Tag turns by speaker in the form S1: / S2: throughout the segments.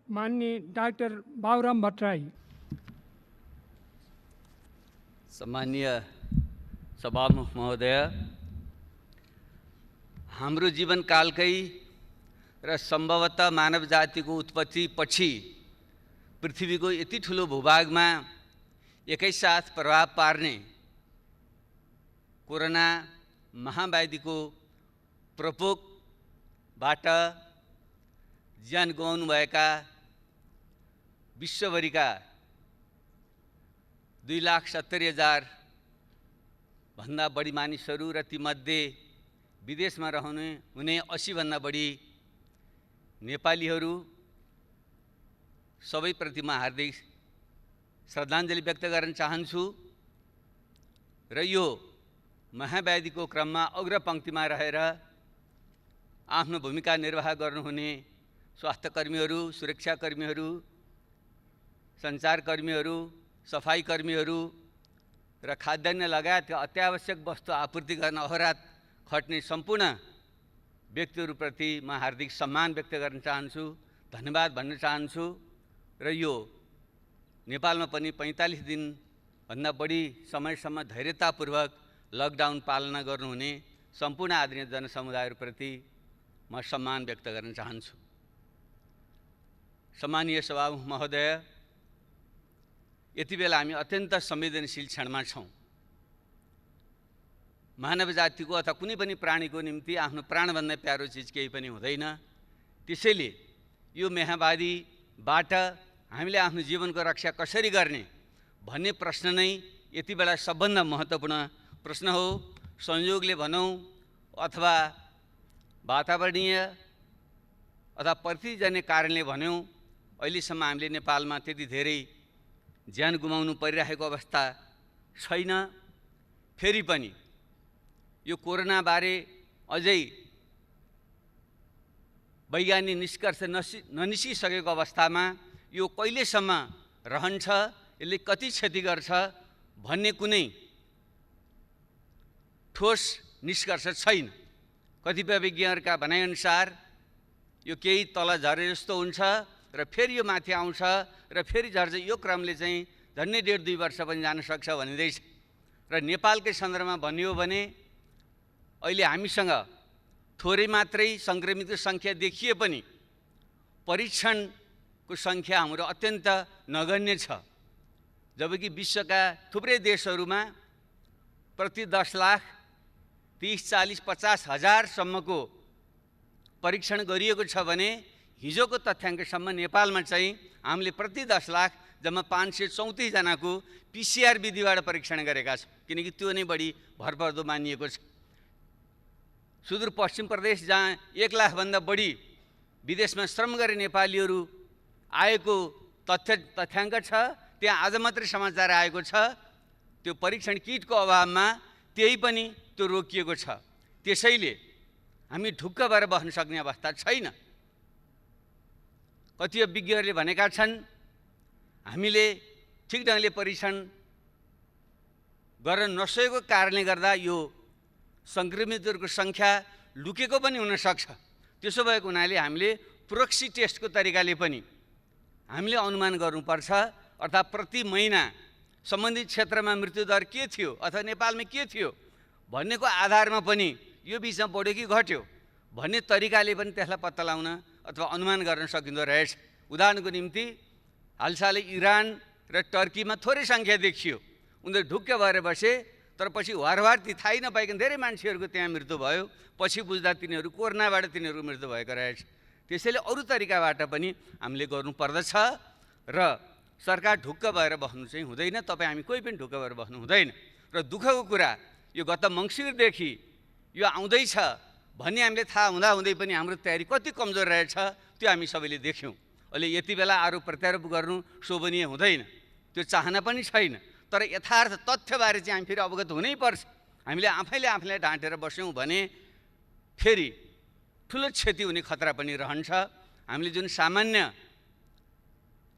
S1: माननीय डाक्टर बाबुराम भट्टराई।
S2: सम्मानीय सभामुख महोदय, हाम्रो जीवनकालकै र सम्भवतः मानव जातिको उत्पत्ति पछि पृथ्वीको यति ठुलो भूभागमा एकैसाथ प्रभाव पार्ने कोरोना महाव्याधिको प्रकोपबाट ज्यान गुमाउनुभएका विश्वभरिका 2,70,000 भन्दा बढी मानिसहरू र तीमध्ये विदेशमा हुने 80 भन्दा बढी नेपालीहरू सबैप्रति म हार्दिक श्रद्धाञ्जली व्यक्त गर्न चाहन्छु र यो महाव्याधिको क्रममा अग्रपङ्क्तिमा रहेर आफ्नो भूमिका निर्वाह गर्नुहुने स्वास्थ्यकर्मीहरू, सुरक्षाकर्मीहरू, सञ्चारकर्मीहरू, सफाईकर्मीहरू र खाद्यान्न लगायतका अत्यावश्यक वस्तु आपूर्ति गर्न अहोरात खट्ने सम्पूर्ण व्यक्तिहरूप्रति म हार्दिक सम्मान व्यक्त गर्न चाहन्छु, धन्यवाद भन्न चाहन्छु र यो नेपालमा पनि 45 दिनभन्दा बढी समयसम्म धैर्यतापूर्वक लकडाउन पालना गर्नुहुने सम्पूर्ण आदरणीय जनसमुदायहरूप्रति म सम्मान व्यक्त गर्न चाहन्छु। सम्मानीय सभामुख महोदय, यति बेला हामी अत्यन्त संवेदनशील क्षणमा छौँ। मानव जातिको अथवा कुनै पनि प्राणीको निम्ति आफ्नो प्राणभन्दा प्यारो चिज केही पनि हुँदैन। त्यसैले यो महाव्याधिबाट हामीले आफ्नो जीवनको रक्षा कसरी गर्ने भन्ने प्रश्न नै यति बेला सबभन्दा महत्त्वपूर्ण प्रश्न हो। संयोगले भनौँ अथवा वातावरणीय अथवा परिस्थितिजन्य कारणले भनौँ, अहिलेसम्म हामीले नेपालमा त्यति धेरै ज्यान गुमाउनु परिरहेको अवस्था छैन। फेरि पनि यो कोरोनाबारे अझै वैज्ञानिक निष्कर्ष ननिस्किसकेको अवस्थामा यो कहिलेसम्म रहन्छ, यसले कति क्षति गर्छ भन्ने कुनै ठोस निष्कर्ष छैन। कतिपय विज्ञहरूका भनाइअनुसार यो केही तल झरे जस्तो हुन्छ र फेरि यो माथि आउँछ र फेरि झर्छ। यो क्रमले चाहिँ झन्डै 1.5-2 वर्ष पनि जान सक्छ भनिँदैछ। र नेपालकै सन्दर्भमा भनियो भने अहिले हामीसँग थोरै मात्रै सङ्क्रमितको सङ्ख्या देखिए पनि परीक्षणको सङ्ख्या हाम्रो अत्यन्त नगण्य छ। जबकि विश्वका थुप्रै देशहरूमा प्रति 10 लाख 30, 40, 50 हजारसम्मको परीक्षण गरिएको छ भने हिजोको तथ्याङ्कसम्म नेपालमा चाहिँ हामीले प्रति 10 लाख जम्मा 534 जनाको PCR विधिबाट परीक्षण गरेका छौँ, किनकि त्यो नै बढी भरपर्दो मानिएको छ। सुदूरपश्चिम प्रदेश जहाँ 1 लाखभन्दा बढी विदेशमा श्रम गरे नेपालीहरू आएको तथ्याङ्क छ, त्यहाँ आज मात्रै समाचार आएको छ त्यो परीक्षण किटको अभावमा त्यही पनि त्यो रोकिएको छ। त्यसैले हामी ढुक्क भएर बस्न सक्ने अवस्था छैन। कतिपय विज्ञहरूले भनेका छन् हामीले ठिक ढङ्गले परीक्षण गर्न नसकेको कारणले गर्दा यो सङ्क्रमितहरूको सङ्ख्या लुकेको पनि हुनसक्छ। त्यसो भएको हुनाले हामीले प्रोक्सी टेस्टको तरिकाले पनि हामीले अनुमान गर्नुपर्छ। अर्थात् प्रति महिना सम्बन्धित क्षेत्रमा मृत्युदर के थियो अथवा नेपालमा के थियो भन्नेको आधारमा पनि यो बिचमा बढ्यो कि घट्यो भन्ने तरिकाले पनि त्यसलाई पत्ता लगाउन अथवा अनुमान गर्न सकिँदो रहेछ। उदाहरणको निम्ति हालसालै इरान र टर्कीमा थोरै सङ्ख्या देखियो, उनीहरू ढुक्क भएर बसे, तर पछि वारवार ती थाहै नपाइकन धेरै मान्छेहरूको त्यहाँ मृत्यु भयो। पछि बुझ्दा तिनीहरू कोरोनाबाट तिनीहरू मृत्यु भएको रहेछ। त्यसैले अरू तरिकाबाट पनि हामीले गर्नुपर्दछ र सरकार ढुक्क भएर बस्नु चाहिँ हुँदैन। तपाईँ हामी कोही पनि ढुक्क भएर बस्नु हुँदैन। र दुःखको कुरा यो गत मङ्सिरदेखि यो आउँदैछ भन्ने हामीले थाहा हुँदै पनि हाम्रो तयारी कति कमजोर रहेछ त्यो हामी सबैले देख्यौँ। अहिले यति बेला आरोप प्रत्यारोप गर्नु शोभनीय हुँदैन, त्यो चाहना पनि छैन। तर यथार्थ तथ्यबारे चाहिँ हामी फेरि अवगत हुनैपर्छ। हामीले आफैले ढाँटेर बस्यौँ भने फेरि ठुलो क्षति हुने खतरा पनि रहन्छ। हामीले जुन सामान्य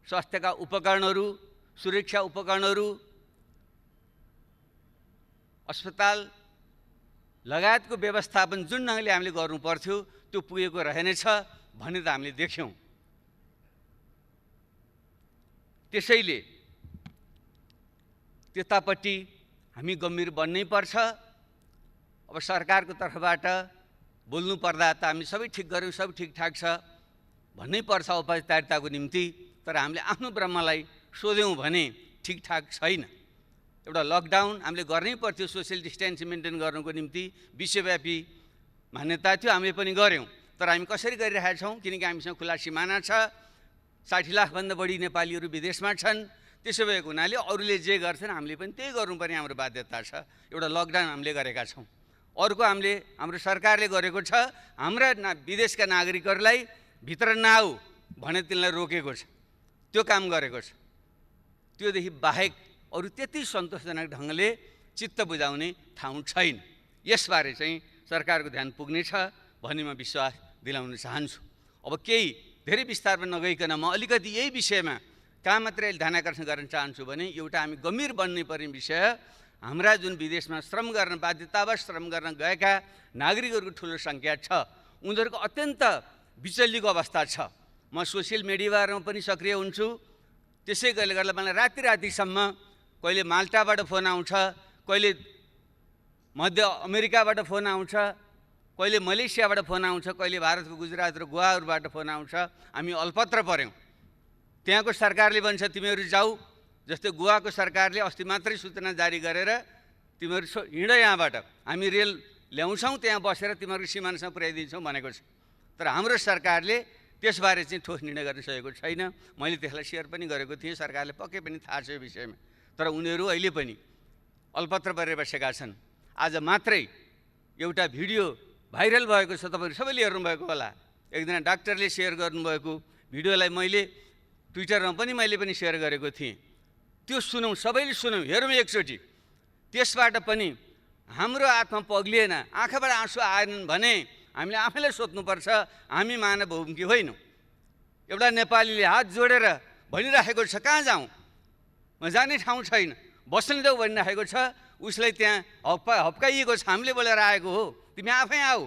S2: स्वास्थ्यका उपकरणहरू, सुरक्षा उपकरणहरू, अस्पताल लगायतको व्यवस्थापन जुन ढङ्गले हामीले गर्नुपर्थ्यो त्यो पुगेको रहेनछ भन्ने त हामीले देख्यौँ। त्यसैले त्यतापट्टि हामी गम्भीर बन्नै पर्छ। अब सरकारको तर्फबाट बोल्नु पर्दा त हामी सबै ठिक गऱ्यौँ, सब ठिकठाक छ भन्नै पर्छ औपचारिकताको निम्ति। तर हामीले आफ्नो ब्रह्मलाई सोध्यौँ भने ठिकठाक छैन। एउटा लकडाउन हामीले गर्नै पर्थ्यो सोसियल डिस्टेन्स मेन्टेन गर्नुको निम्ति, विश्वव्यापी मान्यता थियो, हामीले पनि गऱ्यौँ। तर हामी कसरी गरिरहेका छौँ? किनकि हामीसँग खुला सिमाना छ, 60 लाखभन्दा बढी नेपालीहरू विदेशमा छन्। त्यसो भएको हुनाले अरूले जे गर्छन् हामीले पनि त्यही गर्नुपर्ने हाम्रो बाध्यता छ। एउटा लकडाउन हामीले गरेका छौँ। अर्को हाम्रो सरकारले गरेको छ, हाम्रा विदेशका नागरिकहरूलाई भित्र नआऊ भने तिनलाई रोकेको छ, त्यो काम गरेको छ। त्योदेखि बाहेक अरू त्यति सन्तोषजनक ढङ्गले चित्त बुझाउने ठाउँ छैन। यसबारे चाहिँ सरकारको ध्यान पुग्नेछ भन्ने म विश्वास दिलाउन चाहन्छु। अब केही धेरै विस्तारमा नगइकन म अलिकति यही विषयमा कहाँ मात्रै ध्यानाकर्षण गर्न चाहन्छु भने एउटा हामी गम्भीर बन्नै पर्ने विषय, हाम्रा जुन विदेशमा श्रम गर्न बाध्यतावश श्रम गर्न गएका नागरिकहरूको ठुलो सङ्ख्या छ, उनीहरूको अत्यन्त विचल्लीको अवस्था छ। म सोसियल मिडियामा पनि सक्रिय हुन्छु। त्यसै गर्दा मलाई रातिसम्म कहिले माल्टाबाट फोन आउँछ, कहिले मध्य अमेरिकाबाट फोन आउँछ, कहिले मलेसियाबाट फोन आउँछ, कहिले भारतको गुजरात र गोवाहरूबाट फोन आउँछ। हामी अल्पत्र पऱ्यौँ। त्यहाँको सरकारले भन्छ तिमीहरू जाऊ, जस्तै गोवाको सरकारले अस्ति मात्रै सूचना जारी गरेर तिमीहरू हिँड यहाँबाट, हामी रेल ल्याउँछौँ, त्यहाँ बसेर तिमीहरूको सिमानासँग पुर्याइदिन्छौँ भनेको छ। तर हाम्रो सरकारले त्यसबारे चाहिँ ठोस निर्णय गर्न सकेको छैन। मैले त्यसलाई सेयर पनि गरेको थिएँ, सरकारले पक्कै पनि थाहा छ यो विषयमा। तर उनीहरू अहिले पनि अल्पत्र परेर बसेका छन्। आज मात्रै एउटा भिडियो भाइरल भएको छ, तपाईँहरू सबैले हेर्नुभएको होला। एकजना डाक्टरले सेयर गर्नुभएको भिडियोलाई मैले ट्विटरमा पनि सेयर गरेको थिएँ। त्यो सुनौँ, सबैले सुनौँ, हेरौँ एकचोटि। त्यसबाट पनि हाम्रो आत्मा पग्लिएन, आँखाबाट आँसु आएनन् भने हामीले आफैलाई सोध्नुपर्छ, हामी मानव हौँ कि होइनौँ? एउटा नेपालीले हात जोडेर भनिराखेको छ कहाँ जाउँ, म जाने ठाउँ छैन, बस्न देऊ भनिराखेको छ। उसलाई त्यहाँ हप्काइएको छ, हामीले बोलेर आएको हो, तिमी आफै आऊ,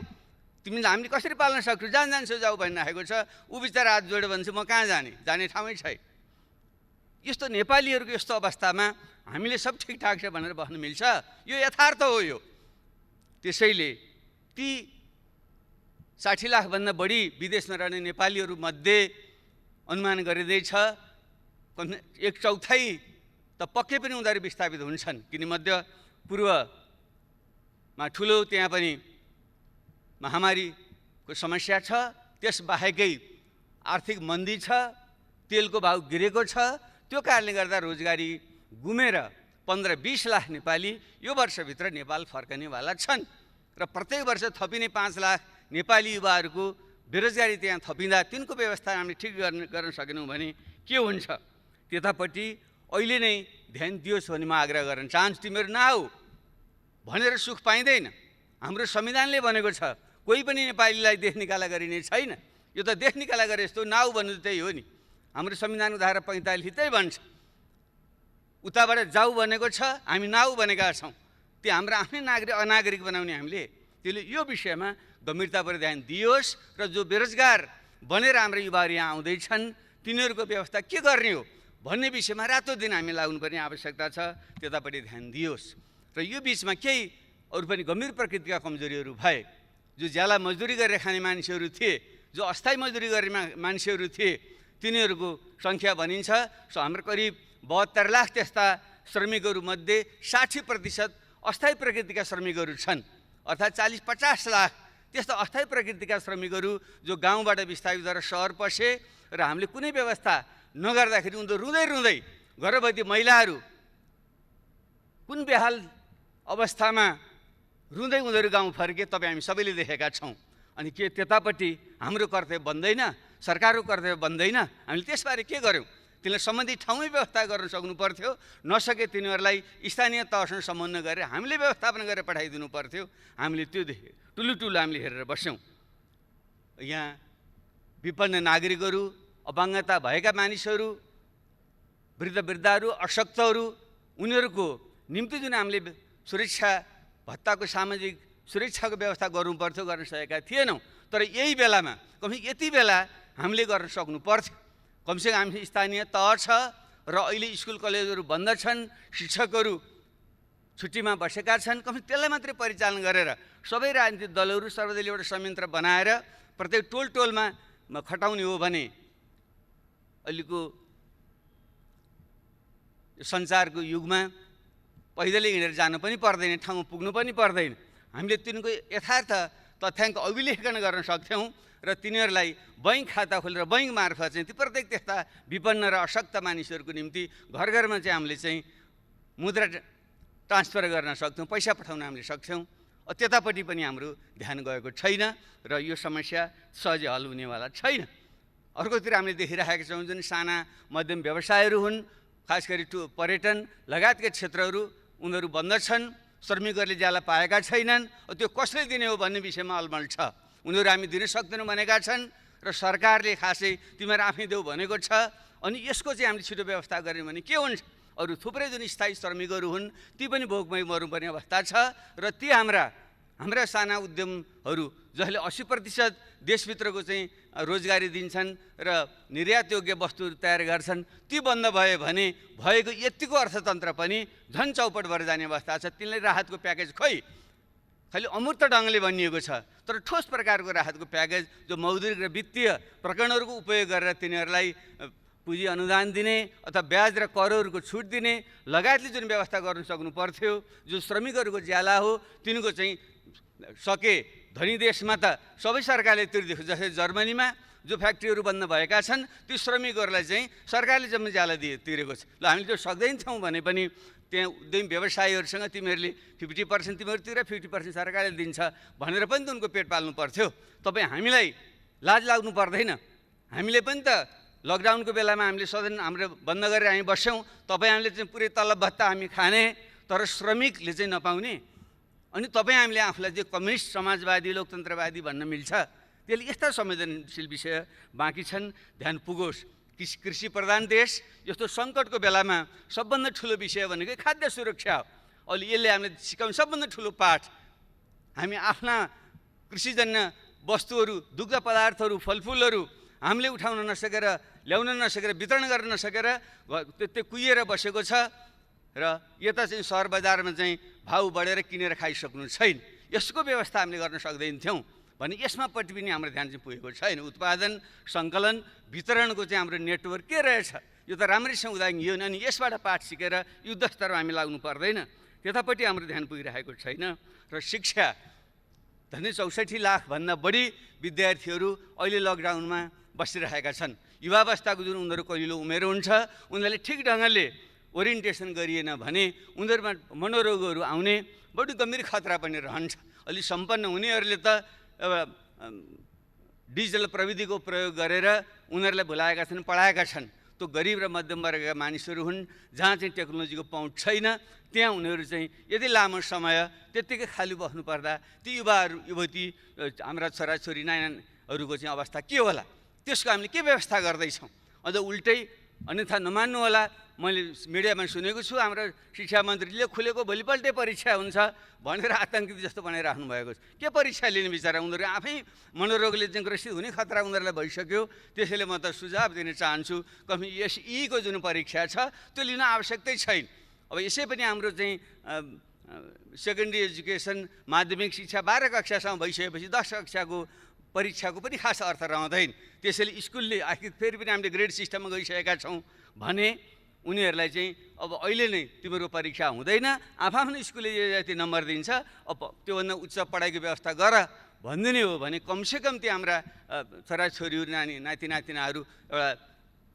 S2: हामीले कसरी पाल्न सक्छौ, जान्छौ जाऊ भनिराखेको छ। ऊ बिचरा हात जोड्यो भने चाहिँ म कहाँ जाने ठाउँै छैन। यस्तो नेपालीहरूको यस्तो अवस्थामा हामीले सब ठिकठाक छ भनेर बस्न मिल्छ? यो यथार्थ हो। यो त्यसैले ती 60 लाखभन्दा बढी विदेशमा रहने नेपालीहरू मध्ये अनुमान गरिँदैछ 1/4 त पक्कै पनि उनीहरू विस्थापित हुन्छन्। किन मध्य पूर्वमा ठुलो त्यहाँ पनि महामारीको समस्या छ, त्यसबाहेकै आर्थिक मन्दी छ, तेलको भाउ गिरेको छ। त्यो कारणले गर्दा रोजगारी गुमेर 15-20 लाख नेपाली यो वर्षभित्र नेपाल फर्कनेवाला छन्। र प्रत्येक वर्ष थपिने 5 लाख नेपाली युवाहरूको बेरोजगारी त्यहाँ थपिँदा तिनको व्यवस्था हामीले ठिक गर्न सकेनौँ भने के हुन्छ? त्यतापट्टि अहिले नै ध्यान दियोस् भन्ने म आग्रह गर्न चाहन्छु। तिमीहरू नआऊ भनेर सुख पाइँदैन। हाम्रो संविधानले भनेको छ कोही पनि नेपालीलाई देश निकाला गरिने छैन। यो त देश निकाला गरे जस्तो, नआऊ भन्नु त्यही हो नि। हाम्रो संविधानको धारा 45 त्यही भन्छ। उताबाट जाऊ भनेको छ, हामी नआऊ भनेका छौँ। त्यो हाम्रो आफ्नै अनागरिक बनाउने हामीले। त्यसले यो विषयमा गम्भीरतापूर्वक ध्यान दियोस् र जो बेरोजगार बनेर हाम्रो युवाहरू यहाँ आउँदैछन् तिनीहरूको व्यवस्था के गर्ने हो भन्ने विषयमा रातो दिन हामी लाग्नुपर्ने आवश्यकता छ। त्यतापट्टि ध्यान दियोस्। र यो बिचमा केही अरू पनि गम्भीर प्रकृतिका कमजोरीहरू भए। जो ज्याला मजदुरी गरेर खाने मान्छेहरू थिए, जो अस्थायी मजदुरी गर्ने मान्छेहरू थिए, तिनीहरूको सङ्ख्या भनिन्छ हाम्रो करिब 72 लाख त्यस्ता श्रमिकहरूमध्ये 60% अस्थायी प्रकृतिका श्रमिकहरू छन्। अर्थात् 40-50 लाख त्यस्ता अस्थायी प्रकृतिका श्रमिकहरू जो गाउँबाट विस्थापित भएर सहर पसे र हामीले कुनै व्यवस्था नगर्दाखेरि उनीहरू रुँदै रुँदै, गर्भवती महिलाहरू कुन बेहाल अवस्थामा रुँदै उनीहरू गाउँ फर्के तपाईँ हामी सबैले देखेका छौँ। अनि के त्यतापट्टि हाम्रो कर्तव्य बन्दैन? सरकारको कर्तव्य बन्दैन? हामीले त्यसबारे के गर्यौँ? तिनीहरूलाई सम्बन्धित ठाउँमै व्यवस्था गर्न सक्नु पर्थ्यो। नसके तिनीहरूलाई स्थानीय तहसँग समन्वय गरेर हामीले व्यवस्थापन गरेर पठाइदिनु पर्थ्यो। हामीले त्यो देखेँ, टुलु हामीले हेरेर बस्यौँ। यहाँ विपन्न नागरिकहरू, अपाङ्गता भएका मानिसहरू, वृद्धहरू, अशक्तहरू, उनीहरूको निम्ति जुन हामीले सुरक्षा भत्ताको सामाजिक सुरक्षाको व्यवस्था गर्नु पर्थ्यो, गर्न सकेका थिएनौँ। तर यही बेलामा यति बेला हामीले गर्न सक्नु पर्थ्यो। कमसेकम हामी स्थानीय तह छ, र अहिले स्कुल कलेजहरू बन्द छन्, शिक्षकहरू छुट्टीमा बसेका छन्। कम त्यसलाई मात्रै परिचालन गरेर सबै राजनीतिक दलहरू सर्वदलीय एउटा संयन्त्र बनाएर प्रत्येक टोलमा खटाउने हो भने अहिलेको सञ्चारको युगमा पैदलै हिँडेर जानु पनि पर्दैन, ठाउँमा पुग्नु पनि पर्दैन। हामीले तिनको यथार्थ तथ्याङ्क अभिलेखन गर्न सक्थ्यौँ र तिनीहरूलाई बैङ्क खाता खोलेर बैङ्क मार्फत चाहिँ ती प्रत्येक त्यस्ता विपन्न र अशक्त मानिसहरूको निम्ति घर घरमा चाहिँ हामीले चाहिँ मुद्रा ट्रान्सफर गर्न सक्थ्यौँ, पैसा पठाउन हामीले सक्थ्यौँ। त्यतापट्टि पनि हाम्रो ध्यान गएको छैन र यो समस्या सहजै हल हुनेवाला छैन। अर्कोतिर हामीले देखिरहेका छौँ जुन साना मध्यम व्यवसायहरू हुन्, खास गरी पर्यटन लगायतका क्षेत्रहरू उनीहरू बन्द छन्, श्रमिकहरूले ज्याला पाएका छैनन्। त्यो कसले दिने हो भन्ने विषयमा अलमल छ। उनीहरू हामी दिन सक्दैनौँ भनेका छन् र सरकारले खासै तिमीहरू आफै देऊ भनेको छ। अनि यसको चाहिँ हामीले छिटो व्यवस्था गऱ्यौँ भने के हुन्छ? अरू थुप्रै जुन स्थायी श्रमिकहरू हुन् ती पनि भोकमै मर्नुपर्ने अवस्था छ र ती हाम्रा साना उद्यमहरू जसले 80% देशभित्रको चाहिँ रोजगारी दिन्छन् र निर्यातयोग्य वस्तुहरू तयार गर्छन्, ती बन्द भयो भने भएको यतिको अर्थतन्त्र पनि झन् चौपट भएर जाने अवस्था छ। तिनलाई राहतको प्याकेज खोइ खालि अमूर्त ढङ्गले भनिएको छ, तर ठोस प्रकारको राहतको प्याकेज जो मौद्रिक र वित्तीय प्रकरणहरूको उपयोग गरेर तिनीहरूलाई पुँजी अनुदान दिने अथवा ब्याज र करहरूको छुट दिने लगायतले जुन व्यवस्था गर्न सक्नु पर्थ्यो, जो श्रमिकहरूको ज्याला हो तिनको चाहिँ सके धनी देशमा त सबै सरकारले तिर्दिएको, जस्तै जर्मनीमा जो फ्याक्ट्रीहरू बन्द भएका छन् ती श्रमिकहरूलाई चाहिँ सरकारले जम्मै ज्याला तिरेको छ। ल हामीले त्यो सक्दैनथ्यौँ भने पनि त्यहाँ उद्यमी व्यवसायीहरूसँग तिमीहरूले 50% तिमीहरू तिर 50% सरकारले दिन्छ भनेर पनि त उनको पेट पाल्नु पर्थ्यो। तपाईँ हामीलाई लाज लाग्नु पर्दैन? हामीले पनि त लकडाउनको बेलामा हामीले सदन हाम्रो बन्द गरेर हामी बस्यौँ, तपाईँ हामीले चाहिँ पुरै तलब भत्ता हामी खाने, तर श्रमिकले चाहिँ नपाउने। अनि तपाईँ हामीले आफूलाई चाहिँ कम्युनिस्ट समाजवादी लोकतन्त्रवादी भन्न मिल्छ? त्यसले यस्ता संवेदनशील विषय बाँकी छन्। ध्यान पुगोस्, कृषि प्रधान देश यस्तो सङ्कटको बेलामा सबभन्दा ठुलो विषय भनेको खाद्य सुरक्षा हो। अहिले यसले हामीले सिकाउने सबभन्दा ठुलो पाठ हामी आफ्ना कृषिजन्य वस्तुहरू, दुग्ध पदार्थहरू, फलफुलहरू हामीले उठाउन नसकेर, ल्याउन नसकेर, वितरण गर्न नसकेर त्यो कुहिएर बसेको छ र यता चाहिँ सहर बजारमा चाहिँ भाउ बढेर किनेर खाइसक्नु छैन। यसको व्यवस्था हामीले गर्न सक्दैनथ्यौँ भने यसमा पट्टि पनि हाम्रो ध्यान चाहिँ पुगेको छैन। उत्पादन, सङ्कलन, वितरणको चाहिँ हाम्रो नेटवर्क के रहेछ यो त राम्रैसँग उदाहरण अनि यसबाट पाठ सिकेर युद्ध स्तरमा हामी लाग्नु पर्दैन। त्यतापट्टि हाम्रो ध्यान पुगिरहेको छैन। र शिक्षा झन्डै 64 लाखभन्दा बढी विद्यार्थीहरू अहिले लकडाउनमा बसिरहेका छन्। युवावस्थाको जुन उनीहरू कलिलो उमेर हुन्छ उनीहरूले ठिक ढङ्गले ओरिएन्टेसन गरिएन भने उनीहरूमा मनोरोगहरू आउने बढी गम्भीर खतरा पनि रहन्छ। अलि सम्पन्न हुनेहरूले त डिजिटल प्रविधिको प्रयोग गरेर उनीहरूलाई भुलाएका छन्, पढाएका छन्। त्यो गरिब र मध्यम वर्गका मानिसहरू हुन् जहाँ चाहिँ टेक्नोलोजीको पहुँच छैन, त्यहाँ उनीहरू चाहिँ यदि लामो समय त्यत्तिकै खाली बस्नु पर्दा ती युवाहरू युवती हाम्रा छोराछोरी नानीहरूको चाहिँ अवस्था के होला? त्यसको हामीले के व्यवस्था गर्दैछौँ? अझ उल्टै अन्यथा नमान्नु होला, मैले मिडियामा सुनेको छु हाम्रो शिक्षा मन्त्रीले खुलेको भोलिपल्टै परीक्षा हुन्छ भनेर आतङ्कित जस्तो बनाइराख्नु भएको छ। के परीक्षा लिने बिचरा? उनीहरू आफै मनोरोगले चाहिँ ग्रसित हुने खतरा उनीहरूलाई भइसक्यो। त्यसैले म त सुझाव दिन चाहन्छु कमी SEको जुन परीक्षा छ त्यो लिन आवश्यकतै छैन। अब यसै पनि हाम्रो चाहिँ सेकेन्डरी एजुकेसन माध्यमिक शिक्षा 12 कक्षासम्म भइसकेपछि 10 कक्षाको परीक्षाको पनि खास अर्थ रहँदैन। त्यसैले स्कुलले आखिर फेरि पनि हामीले ग्रेड सिस्टममा गइसकेका छौँ भने उनीहरूलाई चाहिँ अब अहिले नै तिम्रो परीक्षा हुँदैन, आफ्नो स्कुलले जति नम्बर दिन्छ अब त्योभन्दा उच्च पढाइको व्यवस्था गर भनिदिने हो भने कमसेकम त्यो हाम्रा छोराछोरीहरू नाति नातिनाहरू एउटा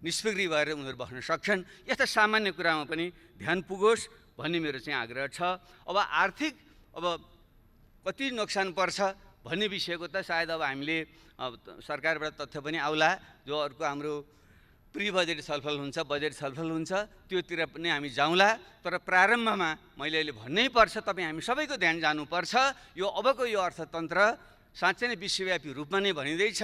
S2: निष्फिक्री भएर उनीहरू बस्न सक्छन्। यस्ता सामान्य कुरामा पनि ध्यान पुगोस् भन्ने मेरो चाहिँ आग्रह छ। अब आर्थिक कति नोक्सान पर्छ भन्ने विषयको त सायद अब हामीले सरकारबाट तथ्य पनि आउला, जो अर्को हाम्रो प्री बजेट छलफल हुन्छ, बजेट छलफल हुन्छ, त्योतिर पनि हामी जाउँला। तर प्रारम्भमा मैले अहिले भन्नै पर्छ, तपाईँ हामी सबैको ध्यान जानुपर्छ। यो अबको यो अर्थतन्त्र साँच्चै नै विश्वव्यापी रूपमा नै भनिँदैछ।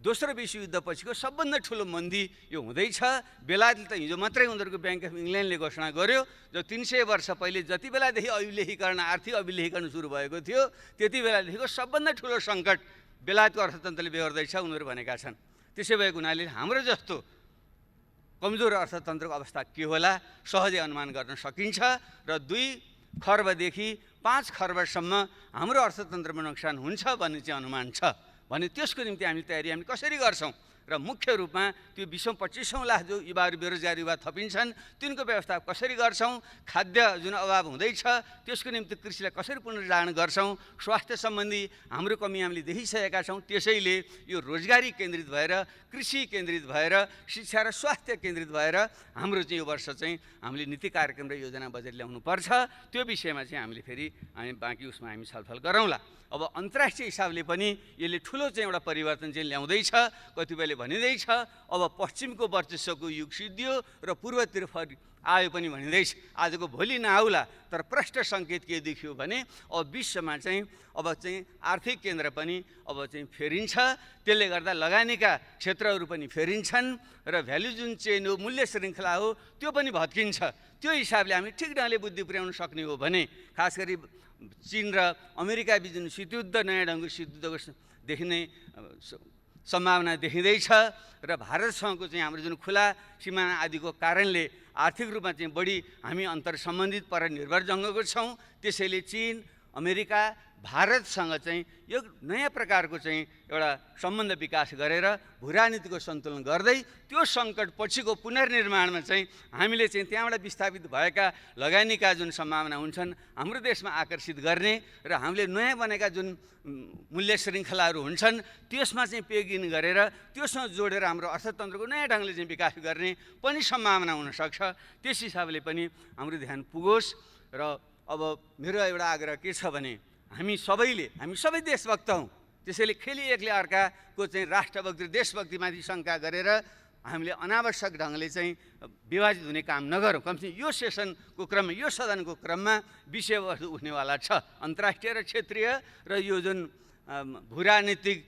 S2: दोस्रो विश्वयुद्धपछिको सबभन्दा ठुलो मन्दी यो हुँदैछ। बेलायतले त हिजो मात्रै उनीहरूको ब्याङ्क अफ इङ्ल्यान्डले घोषणा गर्यो, जो 300 वर्ष पहिले जति बेलादेखि अभिलेखीकरण, आर्थिक अभिलेखीकरण सुरु भएको थियो त्यति बेलादेखिको सबभन्दा ठुलो सङ्कट बेलायतको अर्थतन्त्रले बेहोर्दैछ उनीहरू भनेका छन्। त्यसै भएको हुनाले हाम्रो जस्तो कमजोर अर्थतन्त्रको अवस्था के होला सहजै अनुमान गर्न सकिन्छ र 2 खर्बदेखि 5 खर्बसम्म हाम्रो अर्थतन्त्रमा नोक्सान हुन्छ भन्ने चाहिँ अनुमान छ भने त्यसको निम्ति हामी कसरी गर्छौँ र मुख्य रूपमा त्यो 20-25 लाख जो युवाहरू बेरोजगार युवा थपिन्छन् तिनको व्यवस्था कसरी गर्छौँ खाद्य जुन अभाव हुँदैछ त्यसको निम्ति कृषिलाई कसरी पुनर्जागरण गर्छौँ स्वास्थ्य सम्बन्धी हाम्रो कमी हामीले देखिसकेका छौँ त्यसैले यो रोजगारी केन्द्रित भएर कृषि केन्द्रित भएर शिक्षा र स्वास्थ्य केन्द्रित भएर हाम्रो चाहिँ यो वर्ष चाहिँ हामीले नीति कार्यक्रम र योजना बजेट ल्याउनु पर्छ त्यो विषयमा चाहिँ हामीले फेरि बाँकी उसमा हामी छलफल गरौँला अब अन्तर्राष्ट्रिय हिसाबले पनि यसले ठुलो चाहिँ एउटा परिवर्तन चाहिँ ल्याउँदैछ कतिपयले भनिँदैछ अब पश्चिमको वर्चस्वको युग सिद्धियो र पूर्वतिर आयो पनि भनिँदैछ आजको भोलि नआउला तर प्रष्ट सङ्केत के देखियो भने अब विश्वमा चाहिँ अब चाहिँ आर्थिक केन्द्र पनि अब चाहिँ फेरिन्छ त्यसले गर्दा लगानीका क्षेत्रहरू पनि फेरिन्छन् र भ्यालु जुन चेन हो मूल्य श्रृङ्खला हो त्यो पनि भत्किन्छ त्यो हिसाबले हामी ठिक ढङ्गले बुद्धि पुर्याउन सक्ने हो भने खास गरी चीन र अमेरिका बीच जुन शीतयुद्ध नयाँ ढङ्गको शीतयुद्धको देखिने सम्भावना देखिँदैछ र भारतसँगको चाहिँ हाम्रो जुन खुला सिमाना आदिको कारणले आर्थिक रूपमा चाहिँ बढी हामी अन्तर सम्बन्धित परनिर्भर जङ्गको छौँ त्यसैले चीन अमेरिका भारतसँग चाहिँ यो नयाँ प्रकारको चाहिँ एउटा सम्बन्ध विकास गरेर भूराजनीतिको सन्तुलन गर्दै त्यो सङ्कट पछिको पुनर्निर्माणमा चाहिँ हामीले चाहिँ त्यहाँबाट विस्थापित भएका लगानीका जुन सम्भावना हुन्छन् हाम्रो देशमा आकर्षित गर्ने र हामीले नयाँ बनेका जुन मूल्य श्रृङ्खलाहरू हुन्छन् त्यसमा चाहिँ पेगिन गरेर त्योसँग जोडेर हाम्रो अर्थतन्त्रको नयाँ ढङ्गले चाहिँ विकास गर्ने पनि सम्भावना हुनसक्छ त्यस हिसाबले पनि हाम्रो ध्यान पुगोस् र अब मेरो एउटा आग्रह के छ भने हामी सबै देशभक्त हौँ त्यसैले खेली एकले अर्काको चाहिँ राष्ट्रभक्ति देशभक्तिमाथि शङ्का गरेर हामीले अनावश्यक ढङ्गले चाहिँ विभाजित हुने काम नगरौँ कमसेकम यो सेसनको क्रममा यो सदनको क्रममा विषयवस्तु उठ्नेवाला छ अन्तर्राष्ट्रिय र क्षेत्रीय र यो जुन भूराजनीतिक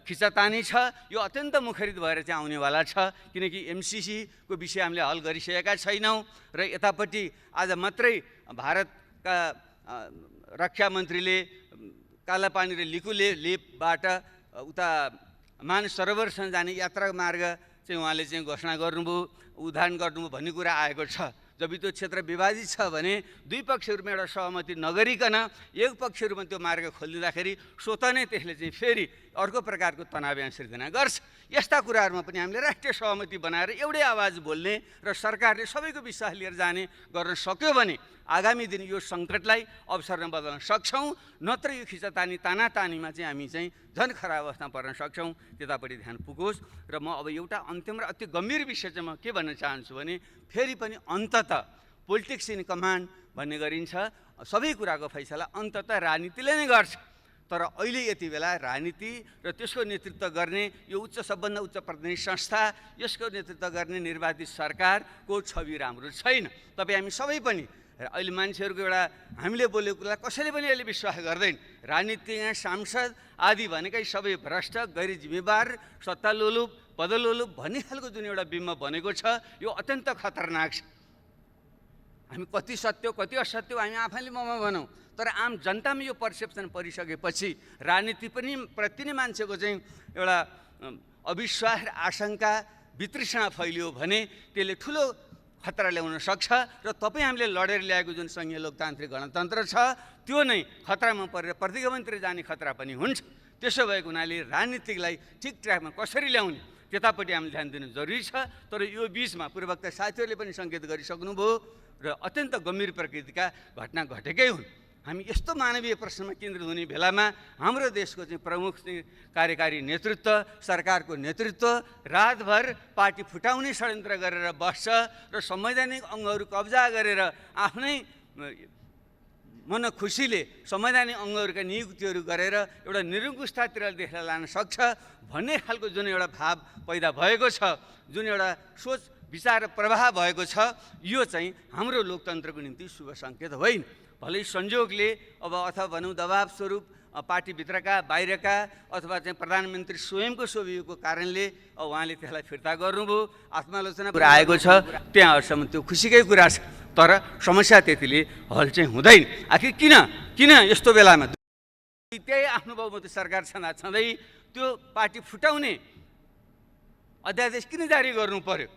S2: खिचातानी छ यो अत्यन्त मुखरित भएर चाहिँ आउनेवाला छ किनकि एमसिसीको विषय हामीले हल गरिसकेका छैनौँ र यतापट्टि आज मात्रै भारतका रक्षा मन्त्रीले कालापानी र लेपबाट उता मानस सरोवरसँग जाने यात्रा मार्ग चाहिँ उहाँले चाहिँ घोषणा गर्नुभयो उद्घाटन गर्नुभयो भन्ने कुरा आएको छ जब त्यो क्षेत्र विभाजित छ भने दुई पक्षहरूमा एउटा सहमति नगरिकन एक पक्षहरूमा त्यो मार्ग खोलिदिँदाखेरि स्वतः नै त्यसले चाहिँ फेरि अर्को प्रकारको तनाव यहाँ सिर्जना गर्छ यस्ता कुराहरूमा पनि हामीले राष्ट्रिय सहमति बनाएर एउटै आवाज बोल्ने र सरकारले सबैको विश्वास लिएर जाने गर्न सक्यो भने आगामी दिन यो सङ्कटलाई अवसरमा बदल्न सक्छौँ नत्र यो खिचातानी तानातानीमा चाहिँ हामी चाहिँ झन् खराब अवस्थामा पर्न सक्छौँ त्यतापट्टि ध्यान पुगोस् र म अब एउटा अन्तिम र अति गम्भीर विषय चाहिँ म के भन्न चाहन्छु भने फेरि पनि अन्ततः पोलिटिक्स इन कमान्ड भन्ने गरिन्छ सबै कुराको फैसला अन्ततः राजनीतिले नै गर्छ तर अहिले यति बेला राजनीति र त्यसको नेतृत्व गर्ने यो सबभन्दा उच्च प्रतिनिधि संस्था यसको नेतृत्व गर्ने निर्वाचित सरकारको छवि राम्रो छैन तपाईँ हामी सबै पनि अहिले मान्छेहरूको एउटा हामीले बोलेको कुरा कसैले पनि अहिले विश्वास गर्दैन राजनीतिज्ञ सांसद आदि भनेकै सबै भ्रष्ट गैर जिम्मेवार सत्तालोलुप पदलोलुप भन्ने खालको जुन एउटा बिम्ब बनेको छ यो अत्यन्त खतरनाक छ हामी कति सत्य कति असत्य हामी आफैले ममा भनौँ तर आम जनतामा यो पर्सेप्सन परिसकेपछि राजनीति पनि प्रति नै मान्छेको चाहिँ एउटा अविश्वास र आशंका वितृष्णा फैलियो भने त्यसले ठुलो खतरा ल्याउन सक्छ र तपाईँ हामीले लडेर ल्याएको जुन सङ्घीय लोकतान्त्रिक गणतन्त्र छ त्यो नै खतरामा परेर प्रतिगमनतिर जाने खतरा पनि हुन्छ त्यसो भएको हुनाले राजनीतिकलाई ठिक ट्र्याकमा कसरी ल्याउने त्यतापट्टि हामीले ध्यान दिनु जरुरी छ तर यो बिचमा पूर्ववक्ता साथीहरूले पनि सङ्केत गरिसक्नुभयो र अत्यन्त गम्भीर प्रकृतिका घटना घटेकै हुन् हामी यस्तो मानवीय प्रश्नमा केन्द्रित हुने बेलामा हाम्रो देशको चाहिँ प्रमुख कार्यकारी नेतृत्व सरकारको नेतृत्व रातभर पार्टी फुटाउने षड्यन्त्र गरेर बस्छ र संवैधानिक अङ्गहरू कब्जा गरेर आफ्नै मन खुसीले संवैधानिक अङ्गहरूका नियुक्तिहरू गरेर एउटा निरङ्कुशतातिर देशलाई लान सक्छ भन्ने खालको जुन एउटा भाव पैदा भएको छ जुन एउटा सोच विचार र प्रवाह भएको छ यो चाहिँ हाम्रो लोकतन्त्रको निम्ति शुभ सङ्केत होइन भलै संयोगले अब अथवा भनौँ दबाब स्वरूप पार्टीभित्रका बाहिरका अथवा चाहिँ प्रधानमन्त्री स्वयंको सोभिएको कारणले उहाँले त्यसलाई फिर्ता गर्नुभयो आत्मालोचना कुरा आएको छ त्यहाँहरूसम्म त्यो खुसीकै कुरा छ तर समस्या त्यतिले हल चाहिँ हुँदैन आखिर किन यस्तो बेलामा त्यही आफ्नो बहुमत सरकार छँदै त्यो पार्टी फुटाउने अध्यादेश किन जारी गर्नु पर्यो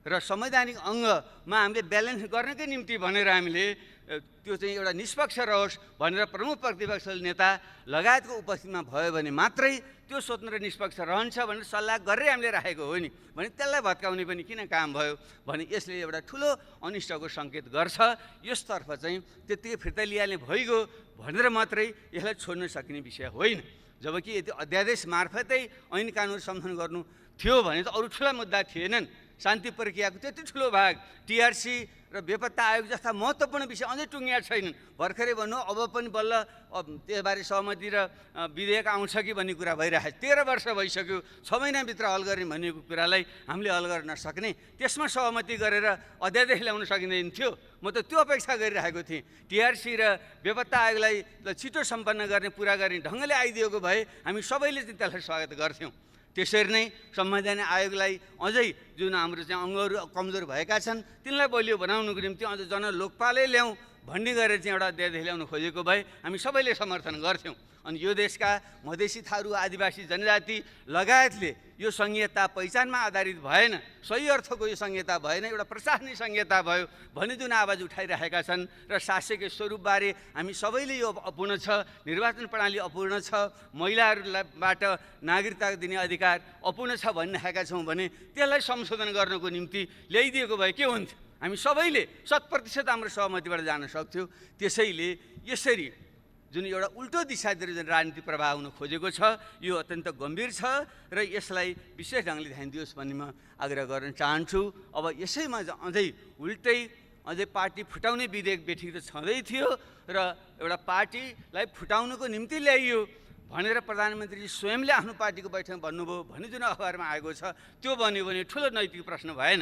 S2: र संवैधानिक अङ्गमा हामीले ब्यालेन्स गर्नकै निम्ति भनेर हामीले त्यो चाहिँ एउटा निष्पक्ष रहोस् भनेर प्रमुख प्रतिपक्ष नेता लगायतको उपस्थितिमा भयो भने मात्रै त्यो स्वतन्त्र निष्पक्ष रहन्छ भनेर सल्लाह गरेर हामीले राखेको हो नि भने त्यसलाई भत्काउने पनि किन काम भयो भने यसले एउटा ठुलो अनिष्टको सङ्केत गर्छ। यसतर्फ चाहिँ त्यत्तिकै फिर्ता लिइहाल्ने भइगयो भनेर मात्रै यसलाई छोड्न सकिने विषय होइन। जबकि यदि अध्यादेश मार्फतै ऐन कानुन सम्बन्धन गर्नु थियो भने त अरू ठुला मुद्दा थिएनन्। शान्ति प्रक्रियाको त्यति ठुलो भाग टिआरसी र बेपत्ता आयोग जस्ता महत्त्वपूर्ण विषय अझै टुङ्गिया छैनन्। भर्खरै भन्नु अब पनि बल्ल त्यसबारे सहमति र विधेयक आउँछ कि भन्ने कुरा भइरहेको छ। 13 वर्ष भइसक्यो, 6 महिनाभित्र हल गर्ने भनेको कुरालाई हामीले हल गर्न नसक्ने, त्यसमा सहमति गरेर अध्यादेश ल्याउन सकिँदैन थियो। म त त्यो अपेक्षा गरिरहेको थिएँ। टिआरसी र बेपत्ता आयोगलाई छिटो सम्पन्न गर्ने पुरा गर्ने ढङ्गले आइदिएको भए हामी सबैले चाहिँ त्यसलाई स्वागत गर्थ्यौँ। त्यसरी नै संवैधानिक आयोगलाई अझै जुन हाम्रो चाहिँ अङ्गहरू कमजोर भएका छन् तिनलाई बलियो बनाउनुको निम्ति अझ जनलोकपालै ल्याउँ भन्ने गरेर चाहिँ एउटा अध्यादेश ल्याउनु खोजेको भए हामी सबैले समर्थन गर्थ्यौँ। अनि यो देशका मधेसी, थारू, आदिवासी जनजाति लगायतले यो संहिता पहिचानमा आधारित भएन, सही अर्थको यो संहिता भएन, एउटा प्रशासनिक संहिता भयो भन्ने जुन आवाज उठाइरहेका छन् र शासकीय स्वरूपबारे हामी सबैले यो अपूर्ण छ, निर्वाचन प्रणाली अपूर्ण छ, महिलाहरूबाट नागरिकता दिने अधिकार अपूर्ण छ भनिरहेका छौँ भने त्यसलाई संशोधन गर्नको निम्ति ल्याइदिएको भए के हुन्थ्यो? हामी सबैले 100% हाम्रो सहमतिबाट जान सक्थ्यौँ। त्यसैले यसरी जुन एउटा उल्टो दिशातिर जुन राजनीति प्रभाव हुन खोजेको छ यो अत्यन्त गम्भीर छ र यसलाई विशेष ढङ्गले ध्यान दियोस् भन्ने म आग्रह गर्न चाहन्छु। अब यसैमा अझै उल्टै अझै पार्टी फुटाउने विधेयक बेठिक त छँदै थियो र एउटा पार्टीलाई फुटाउनुको निम्ति ल्याइयो भनेर प्रधानमन्त्री स्वयंले आफ्नो पार्टीको बैठकमा भन्नुभयो भन्ने जुन अखबारमा आएको छ त्यो बन्यो भने ठुलो नैतिक प्रश्न भएन?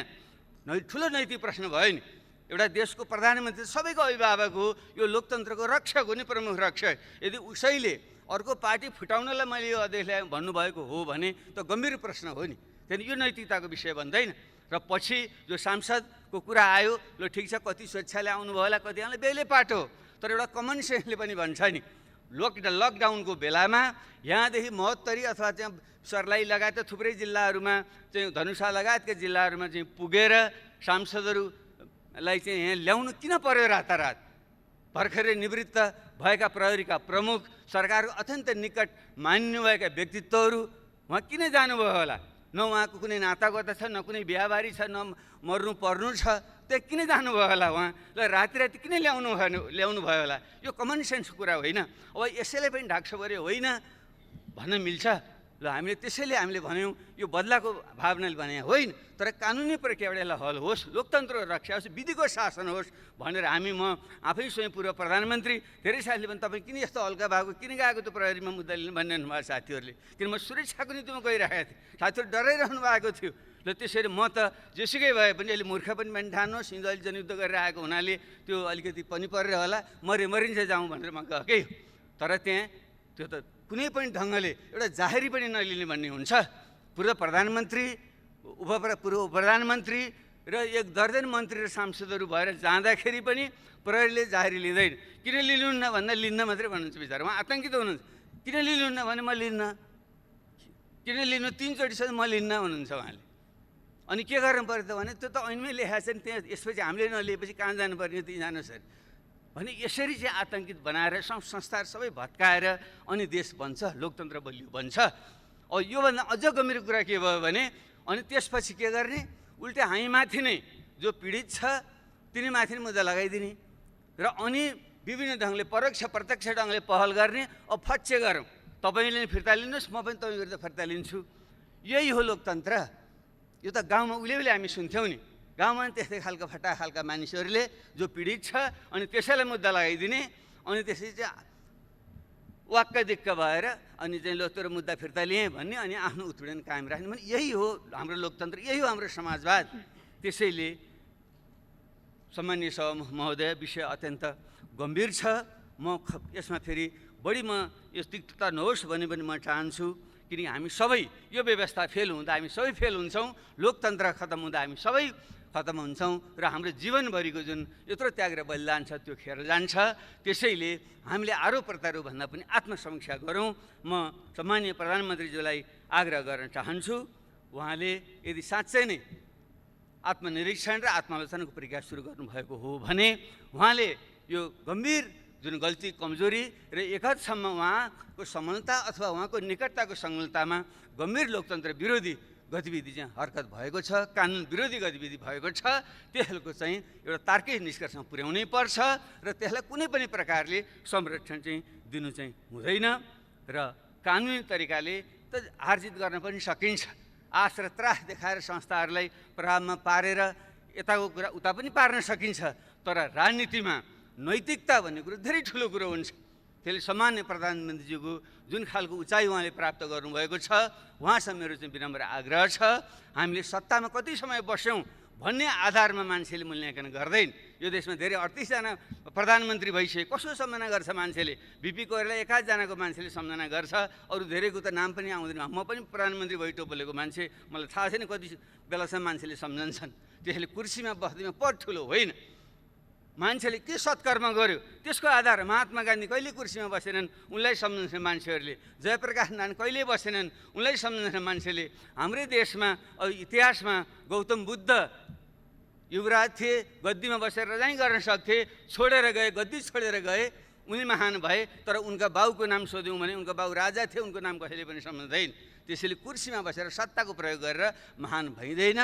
S2: ठुलो नैतिक प्रश्न भयो नि। एउटा देशको प्रधानमन्त्री सबैको अभिभावक हो, यो लोकतन्त्रको रक्षक हो नि, प्रमुख रक्षक। यदि उसैले अर्को पार्टी फुटाउनलाई मैले यो अध्यादेश ल्याएँ भन्नुभएको हो भने त गम्भीर प्रश्न हो नि। त्यहाँदेखि यो नैतिकताको विषय भन्दैन। र पछि जो सांसदको कुरा आयो, ल ठिक छ, कति स्वेच्छाले आउनुभयो होला, कति आउनु बेलै पाटो, तर एउटा कमन सेन्सले पनि भन्छ नि लकडाउनको बेलामा यहाँदेखि महोत्तरी अथवा त्यहाँ सर्लाही लगायत थुप्रै जिल्लाहरूमा चाहिँ धनुषा लगायतका जिल्लाहरूमा चाहिँ पुगेर सांसदहरूलाई चाहिँ यहाँ ल्याउनु किन पर्यो? रातारात भर्खरै निवृत्त भएका प्रहरीका प्रमुख, सरकारको अत्यन्त निकट मान्नुभएका व्यक्तित्वहरू उहाँ किन जानुभयो होला? न उहाँको कुनै नातागोता छ, न कुनै बिहाबारी छ, न मर्नु पर्नु छ, त्यहाँ किन जानुभयो होला उहाँ? ल राति किन ल्याउनु भयो होला? यो कमन सेन्स कुरा होइन। अब यसैले पनि ढाकछोपरे होइन भन्न मिल्छ। ल त्यसैले हामीले भन्यौँ यो बदलाको भावनाले भने होइन, तर कानुनी प्रक्रियाबाट यसलाई हल होस्, लोकतन्त्रको रक्षा होस्, विधिको शासन होस् भनेर हामी, म आफै स्वयं पूर्व प्रधानमन्त्री धेरै साथीले पनि तपाईँ किन यस्तो हल्का भएको, किन गएको त्यो प्रहरीमा मुद्दा लिनु भनिरहनु भएको साथीहरूले, किन म सुरक्षाको निम्तिमा गइरहेको थिएँ, साथीहरू डराइरहनु भएको थियो। ल त्यसरी म त जेसुकै भए पनि अहिले मूर्ख पनि ठान्नुहोस्, हिन्दू अहिले जनयुद्ध गरेर आएको हुनाले त्यो अलिकति पनि परेर होला, मरिन्छ जाउँ भनेर म गएकै हो। तर त्यहाँ त्यो त कुनै पनि ढङ्गले एउटा जाहेरी पनि नलिने भन्ने हुन्छ। पूर्व प्रधानमन्त्री, पूर्व प्रधानमन्त्री र 1 दर्जन मन्त्री र सांसदहरू भएर जाँदाखेरि पनि प्रहरीले जाहेरी लिँदैन। किन लिनुहुन्न भन्दा लिन्न मात्रै भन्नुहुन्छ बिचरा, उहाँ आतङ्कित हुनुहुन्छ। किन लिनुहुन्न भने म लिन्न, किन लिनु 3 चोटिसम्म म लिन्न भन्नुहुन्छ उहाँले। अनि के गर्नु पर्यो त भने त्यो त ऐनमै लेखाएको छ नि, त्यहाँ यसपछि हामीले नलिएपछि कहाँ जानुपर्ने त्यहीँ जानुहोस् अरे भने यसरी चाहिँ आतङ्कित बनाएर संस्थाहरू सबै भत्काएर अनि देश बन्छ, लोकतन्त्र बलियो बन्छ। अब योभन्दा अझ गम्भीर कुरा के भयो भने अनि त्यसपछि के गर्ने? उल्टै हामीमाथि नै जो पीडित छ तिनीमाथि नै मुद्दा लगाइदिने र अनि विभिन्न ढङ्गले परोक्ष प्रत्यक्ष ढङ्गले पहल गर्ने। अब फच्चे गरौँ, तपाईँले फिर्ता लिनुहोस्, म पनि तपाईँ विरुद्ध फिर्ता लिन्छु। यही हो लोकतन्त्र। यो त गाउँमा उहिले हामी सुन्थ्यौँ नि, गाउँमा त्यस्तै खालको फटा खालका मानिसहरूले जो पीडित छ अनि त्यसैलाई मुद्दा लगाइदिने, अनि त्यसै चाहिँ वाक्क दिक्क भएर अनि चाहिँ लो तेरो मुद्दा फिर्ता लिएँ भन्ने, अनि आफ्नो उत्पीडन कायम राख्ने। भने यही हो हाम्रो लोकतन्त्र, यही हो हाम्रो समाजवाद। त्यसैले सम्माननीय सभा महोदय, विषय अत्यन्त गम्भीर छ। म यसमा फेरि बढी म यो तिक्तता नहोस् भन्ने पनि म चाहन्छु, किनकि हामी सबै यो व्यवस्था फेल हुँदा हामी सबै फेल हुन्छौँ, लोकतन्त्र खतम हुँदा हामी सबै खतम हुन्छौँ र हाम्रो जीवनभरिको जुन यत्रो त्याग र बलिदान छ त्यो खेर जान्छ। त्यसैले हामीले आरोप प्रत्यारोप भन्दा पनि आत्मसमीक्षा गरौँ। म सम्माननीय प्रधानमन्त्रीज्यूलाई आग्रह गर्न चाहन्छु, उहाँले यदि साँच्चै नै आत्मनिरीक्षण र आत्मालोचनाको प्रक्रिया सुरु गर्नुभएको हो भने उहाँले यो गम्भीर जुन गल्ती कमजोरी र एक हदसम्म उहाँको समलता अथवा उहाँको निकटताको संलग्नतामा गम्भीर लोकतन्त्र विरोधी गतिविधि चाहिँ हरकत भएको छ, कानुन विरोधी गतिविधि भएको छ, त्यसको चाहिँ एउटा तार्किक निष्कर्षमा पुर्याउनै पर्छ र त्यसलाई कुनै पनि प्रकारले संरक्षण चाहिँ दिनु चाहिँ हुँदैन र कानुनी तरिकाले त हारजित गर्न पनि सकिन्छ। आश र त्रास देखाएर संस्थाहरूलाई प्रभावमा पारेर यताको कुरा उता पनि पार्न सकिन्छ, तर राजनीतिमा नैतिकता भन्ने कुरो धेरै ठुलो कुरो हुन्छ। त्यसले सामान्य प्रधानमन्त्रीजीको जुन खालको उचाइ उहाँले प्राप्त गर्नुभएको छ, उहाँसँग मेरो चाहिँ विनम्र आग्रह छ, हामीले सत्तामा कति समय बस्यौँ भन्ने आधारमा मान्छेले मूल्याङ्कन गर्दैन। यो देशमा धेरै 38 जना प्रधानमन्त्री भइसके कसो सम्झना गर्छ मान्छेले? बिपी कोइराला 1 जनाको मान्छेले सम्झना गर्छ, अरू धेरैको त नाम पनि आउँदैन। म पनि प्रधानमन्त्री भइटो बोलेको मान्छे, मलाई थाहा छैन कति बेलासम्म मान्छेले सम्झन्छन्। त्यसले कुर्सीमा बस्दैमा पद ठुलो होइन, मान्छेले के सत्कर्म गर्यो त्यसको आधार। महात्मा गान्धी कहिले कुर्सीमा बसेनन्, उनलाई सम्झन्छन् मान्छेहरूले। जयप्रकाश नारायण कहिले बसेनन्, उनलाई सम्झन्छन् मान्छेले। हाम्रै देशमा अब इतिहासमा गौतम बुद्ध युवराज थिए, गद्दीमा बसेर रजाइ गर्न सक्थे, छोडेर गए, गद्दी छोडेर गए, उनी महान भए। तर उनका बाउको नाम सोध्यौँ भने उनका बाउ राजा थिए, उनको नाम कसैले पनि सम्झँदैन। त्यसैले कुर्सीमा बसेर सत्ताको प्रयोग गरेर महान भइँदैन।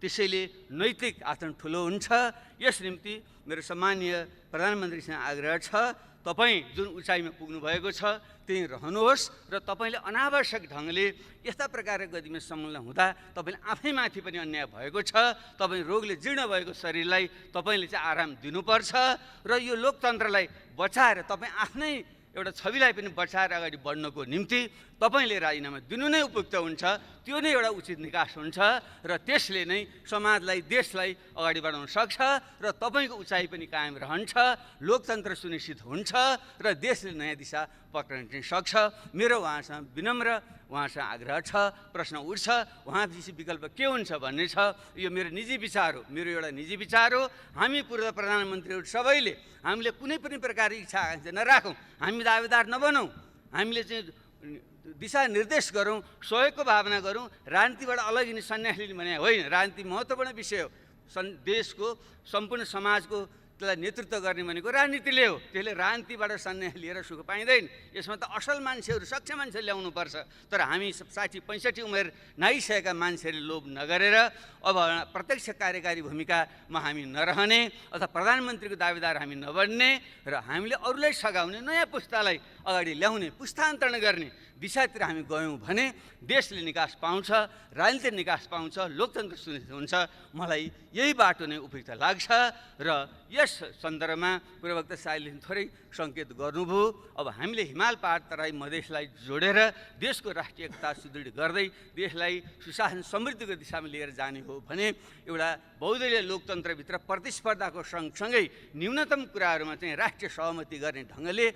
S2: त्यसैले नैतिक आचरण ठुलो हुन्छ। यस निम्ति मेरो सम्मानीय प्रधानमन्त्रीसँग आग्रह छ, तपाईँ जुन उचाइमा पुग्नु भएको छ त्यहीँ रहनुहोस् र तपाईँले अनावश्यक ढङ्गले यस्ता प्रकारका गतिमा संलग्न हुँदा तपाईँले आफैमाथि पनि अन्याय भएको छ। तपाईँ रोगले जीर्ण भएको शरीरलाई तपाईँले चाहिँ आराम दिनुपर्छ र यो लोकतन्त्रलाई बचाएर तपाईँ आफ्नै एउटा छविलाई पनि बचाएर अगाडि बढ्नको निम्ति तपाईँले राजीनामा दिनु नै उपयुक्त हुन्छ। त्यो नै एउटा उचित निकास हुन्छ र त्यसले नै समाजलाई, देशलाई अगाडि बढाउन सक्छ र तपाईँको उचाइ पनि कायम रहन्छ, लोकतन्त्र सुनिश्चित हुन्छ र देशले नयाँ दिशा पक्रिन चाहिँ सक्छ। मेरो उहाँसँग विनम्र उहाँसँग आग्रह छ, प्रश्न उठ्छ उहाँपछि विकल्प के हुन्छ भन्ने छ। यो मेरो निजी विचार हो, मेरो एउटा निजी विचार हो। हामी पूर्व प्रधानमन्त्रीहरू सबैले हामीले कुनै पनि प्रकारको इच्छा आकाङ्क्षा नराखौँ, हामी दावेदार नबनौँ, हामीले चाहिँ दिशानिर्देश गरौँ, सहयोगको भावना गरौँ, राजनीतिबाट अलग हिँड्ने सन्यास लिने भने होइन। राजनीति महत्त्वपूर्ण विषय हो, देशको सम्पूर्ण समाजको त्यसलाई नेतृत्व गर्ने भनेको राजनीतिले हो। त्यसले राजनीतिबाट सन्यास लिएर सुख पाइँदैन। यसमा त असल मान्छेहरू, सक्षम मान्छे ल्याउनुपर्छ। तर हामी 60-65 उमेर नाइसकेका मान्छेहरूले लोभ नगरेर अब प्रत्यक्ष कार्यकारी भूमिकामा हामी नरहने अथवा प्रधानमन्त्रीको दावेदार हामी नबन्ने र हामीले अरूलाई सघाउने, नयाँ पुस्तालाई अगाडि ल्याउने, पुस्तान्तरण गर्ने दिशातिर हामी गयौँ भने देशले निकास पाउँछ, राजनीतिक निकास पाउँछ, लोकतन्त्र सुनिश्चित हुन्छ। मलाई यही बाटो नै उपयुक्त लाग्छ र यस सन्दर्भमा पूर्ववक्ता साहिलले थोरै सङ्केत गर्नुभयो। अब हामीले हिमाल, पहाड, तराई, मधेसलाई जोडेर देशको राष्ट्रिय एकता सुदृढ गर्दै देशलाई सुशासन समृद्धिको दिशामा लिएर जाने हो भने एउटा बहुदलीय लोकतन्त्रभित्र प्रतिस्पर्धाको सँगसँगै न्यूनतम कुराहरूमा चाहिँ राष्ट्रिय सहमति गर्ने ढङ्गले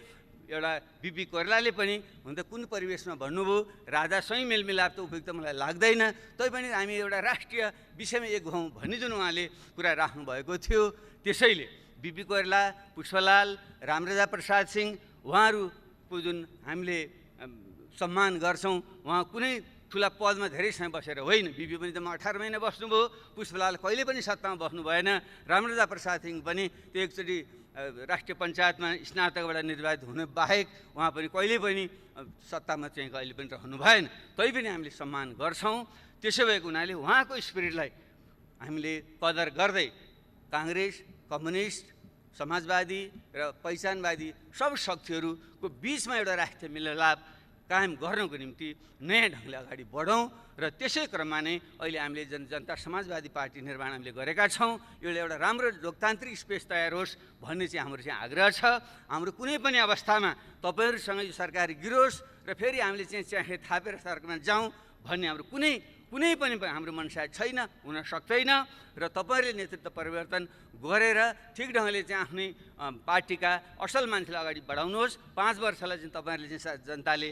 S2: एउटा बिपी कोइरालाले पनि हुन त कुन परिवेशमा भन्नुभयो, राजासँगै मेलमिलाप त उपयुक्त मलाई लाग्दैन, तैपनि हामी एउटा राष्ट्रिय विषयमा एक हौँ भन्ने जुन उहाँले कुरा राख्नुभएको थियो। त्यसैले बिपी कोइराला, पुष्पलाल, रामराजा प्रसाद सिंह उहाँहरूको जुन हामीले सम्मान गर्छौँ, उहाँ कुनै ठुला पदमा धेरै समय बसेर होइन। बिपी पनि त 18 महिना बस्नुभयो, पुष्पलाल कहिले पनि सत्तामा बस्नु भएन, रामराजा प्रसाद सिंह पनि त्यो एकचोटि राष्ट्रिय पञ्चायतमा स्नातकबाट निर्वाचित हुने बाहेक उहाँ पनि कहिले पनि सत्तामा चाहिँ कहिले पनि रहनु भएन। तैपनि हामीले सम्मान गर्छौँ। त्यसो भएको हुनाले उहाँको स्पिरिटलाई हामीले कदर गर्दै काङ्ग्रेस, कम्युनिस्ट, समाजवादी र पहिचानवादी सब शक्तिहरूको बिचमा एउटा राष्ट्रिय मिलनलाप कायम गर्नको निम्ति नयाँ ढङ्गले अगाडि बढौँ र त्यसै क्रममा नै अहिले हामीले जनता समाजवादी पार्टी निर्माण हामीले गरेका छौँ। एउटा राम्रो लोकतान्त्रिक स्पेस तयार होस् भन्ने चाहिँ हाम्रो चाहिँ आग्रह छ। हाम्रो कुनै पनि अवस्थामा तपाईँहरूसँग यो सरकार गिरोस् र फेरि हामीले चाहिँ च्याखे थापेर सरकारमा जाउँ भन्ने हाम्रो कुनै पनि हाम्रो मनसा छैन, हुन सक्दैन। र तपाईँहरूले नेतृत्व परिवर्तन गरेर ठिक ढङ्गले चाहिँ आफ्नै पार्टीका असल मान्छेलाई अगाडि बढाउनुहोस्। 5 वर्षलाई चाहिँ तपाईँहरूले चाहिँ जनताले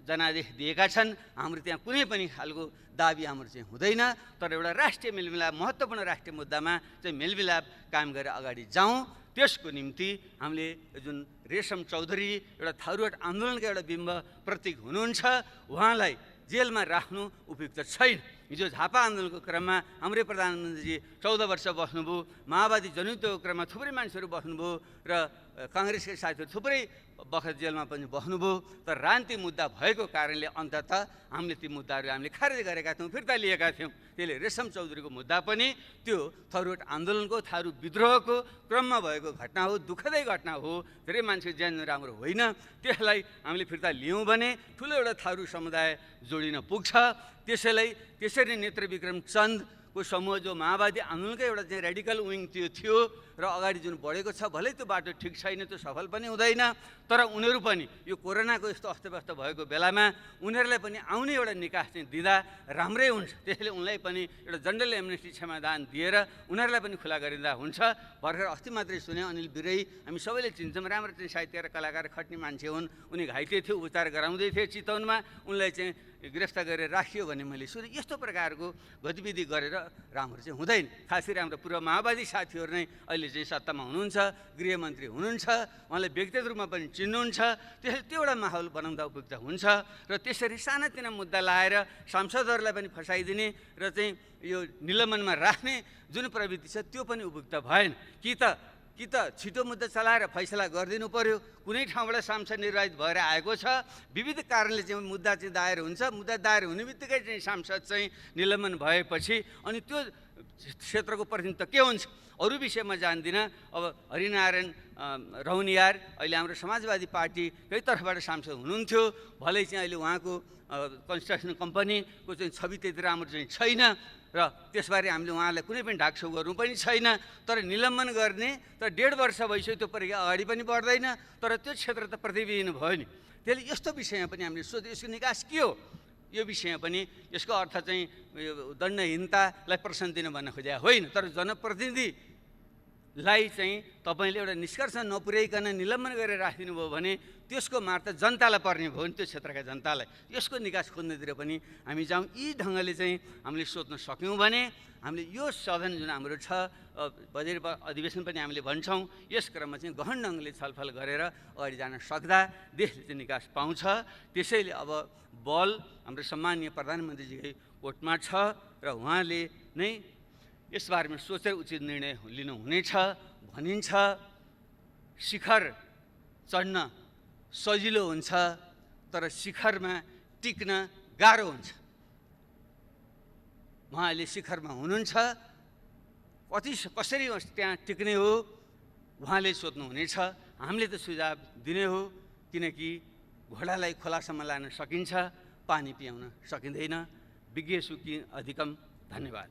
S2: जनादेश दिएका छन्। हाम्रो त्यहाँ कुनै पनि खालको दाबी हाम्रो चाहिँ हुँदैन, तर एउटा राष्ट्रिय मेलमिलाप, महत्त्वपूर्ण राष्ट्रिय मुद्दामा चाहिँ मेलमिलाप कायम गरेर अगाडि जाउँ। त्यसको निम्ति हामीले जुन रेशम चौधरी एउटा थारूहट आन्दोलनका एउटा बिम्ब प्रतीक हुनुहुन्छ, उहाँलाई जेलमा राख्नु उपयुक्त छैन। हिजो झापा आन्दोलनको क्रममा हाम्रै प्रधानमन्त्रीजी 14 वर्ष बस्नुभयो, माओवादी जनयुद्धको क्रममा थुप्रै मान्छेहरू बस्नुभयो र काङ्ग्रेसकै साथीहरू थुप्रै बखत जेलमा पनि बस्नुभयो। तर राजनीति मुद्दा भएको कारणले अन्ततः हामीले ती मुद्दाहरू हामीले खारेज गरेका थियौँ, फिर्ता लिएका थियौँ। त्यसले रेशम चौधरीको मुद्दा पनि त्यो थरुट आन्दोलनको थारू विद्रोहको क्रममा भएको घटना हो, दुःखदै घटना हो, धेरै मान्छे ज्यान राम्रो होइन। त्यसलाई हामीले फिर्ता लियौँ भने ठुलो एउटा थारू समुदाय जोडिन पुग्छ। त्यसरी नेत्रविक्रम चन्दको समूह जो माओवादी आन्दोलनकै एउटा चाहिँ रेडिकल विङ त्यो थियो र अगाडि जुन बढेको छ, भलै त्यो बाटो ठिक छैन, त्यो सफल पनि हुँदैन, तर उनीहरू पनि यो कोरोनाको यस्तो अस्तव्यस्त भएको बेलामा उनीहरूलाई पनि आउने एउटा निकास चाहिँ दिँदा राम्रै हुन्छ। त्यसले उनलाई पनि एउटा जनरल एमनेस्टी क्षमादान दिएर उनीहरूलाई पनि खुला गरिँदा हुन्छ। भर्खर अस्ति मात्रै सुने अनिल बिरई, हामी सबैले चिन्छौँ, राम्रो चाहिँ साहित्य र कलाकार खट्ने मान्छे हुन्, उनी घाइते थियो, उपचार गराउँदै थिए चितवनमा, उनलाई चाहिँ गिरफ्तार गरेर राखियो भने मैले सुने। यस्तो प्रकारको गतिविधि गरेर राम्रो चाहिँ हुँदैन। खास गरी हाम्रो पूर्व माओवादी साथीहरू नै अहिले चाहिँ सत्तामा हुनुहुन्छ, गृहमन्त्री हुनुहुन्छ, उहाँले व्यक्तिगत रूपमा पनि चिन्नुहुन्छ। त्यसले त्यो एउटा माहौल बनाउँदा उपयुक्त हुन्छ र त्यसरी सानातिना मुद्दा लाएर सांसदहरूलाई पनि फसाइदिने र चाहिँ यो निलम्बनमा राख्ने जुन प्रवृत्ति छ त्यो पनि उपयुक्त भएन। कि त छिटो मुद्दा चलाएर फैसला गरिदिनु पर्यो। कुनै ठाउँबाट सांसद निर्वाचित भएर आएको छ, विविध कारणले चाहिँ मुद्दा चाहिँ दायर हुन्छ, मुद्दा दायर हुने बित्तिकै चाहिँ सांसद चाहिँ निलम्बन भएपछि अनि त्यो क्षेत्रको प्रतिनिधित्व के हुन्छ अरू विषयमा जान्दिनँ। अब हरिनारायण रौनियार अहिले हाम्रो समाजवादी पार्टीकै तर्फबाट सांसद हुनुहुन्थ्यो, भलै चाहिँ अहिले उहाँको कन्स्ट्रक्सन कम्पनीको चाहिँ छवि त्यति राम्रो चाहिँ छैन र त्यसबारे हामीले उहाँलाई कुनै पनि ढाकछोप गर्नु पनि छैन। तर निलम्बन गर्ने त 1.5 वर्ष भइसक्यो, त्यो प्रक्रिया अगाडि पनि बढ्दैन, तर त्यो क्षेत्र त प्रतिविहीन भयो नि। त्यसले यस्तो विषयमा पनि हामीले सोध्यो यसको निकास के हो। यो विषयमा पनि यसको अर्थ चाहिँ यो दण्डहीनतालाई प्रोत्साहन दिन भन्न खोजेका होइन, तर जनप्रतिनिधिलाई चाहिँ तपाईँले एउटा निष्कर्ष नपुर्याइकन निलम्बन गरेर राखिदिनु भयो भने त्यसको मार त जनतालाई पर्ने भयो नि, त्यो क्षेत्रका जनतालाई। यसको निकास खोज्नेतिर पनि हामी जाउँ। यी ढङ्गले चाहिँ हामीले सोध्न सक्यौँ भने हामीले यो सदन जुन हाम्रो छ बजेट अधिवेशन पनि हामीले भन्छौँ, यस क्रममा चाहिँ गहन ढङ्गले छलफल गरेर अगाडि जान सक्दा देशले चाहिँ निकास पाउँछ। त्यसैले अब बल हाम्रो सम्मानीय प्रधानमन्त्रीजीकै कोर्टमा छ र उहाँले नै यसबारेमा सोचेर उचित निर्णय लिनुहुनेछ। भनिन्छ शिखर चढ्न सजिलो हुन्छ तर शिखरमा टिक्न गाह्रो हुन्छ। उहाँले शिखरमा हुनुहुन्छ, कसरी त्यहाँ टिक्ने हो उहाँले सोध्नुहुनेछ। हामीले त सुझाव दिने हो, किनकि घोडालाई खोलासम्म लान सकिन्छ, पानी पियाउन सकिँदैन। विज्ञ सुखी अधिकम। धन्यवाद।